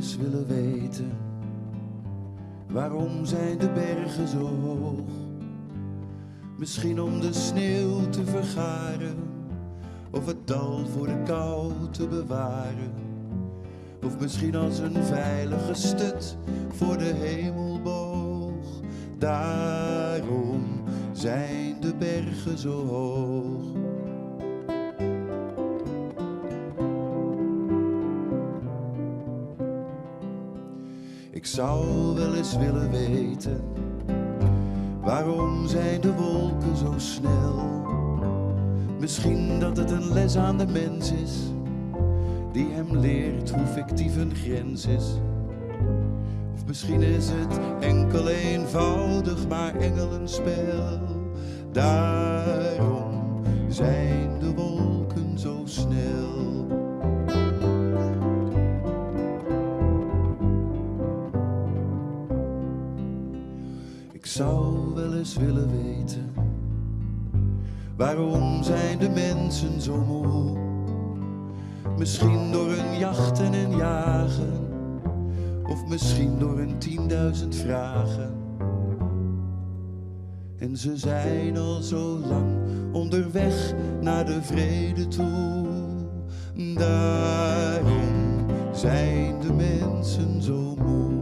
eens willen weten, waarom zijn de bergen zo hoog? Misschien om de sneeuw te vergaren, of het dal voor de kou te bewaren. Of misschien als een veilige stut voor de hemelboog. Daarom zijn de bergen zo hoog. Ik zou wel eens willen weten, waarom zijn de wolken zo snel? Misschien dat het een les aan de mens is, die hem leert hoe fictief een grens is. Of misschien is het enkel eenvoudig maar engelenspel. Daarom zijn de wolken zo snel. Ik zou wel eens willen weten, waarom zijn de mensen zo moe? Misschien door hun jachten en jagen, of misschien door hun 10.000 vragen. En ze zijn al zo lang onderweg naar de vrede toe. Daarom zijn de mensen zo moe.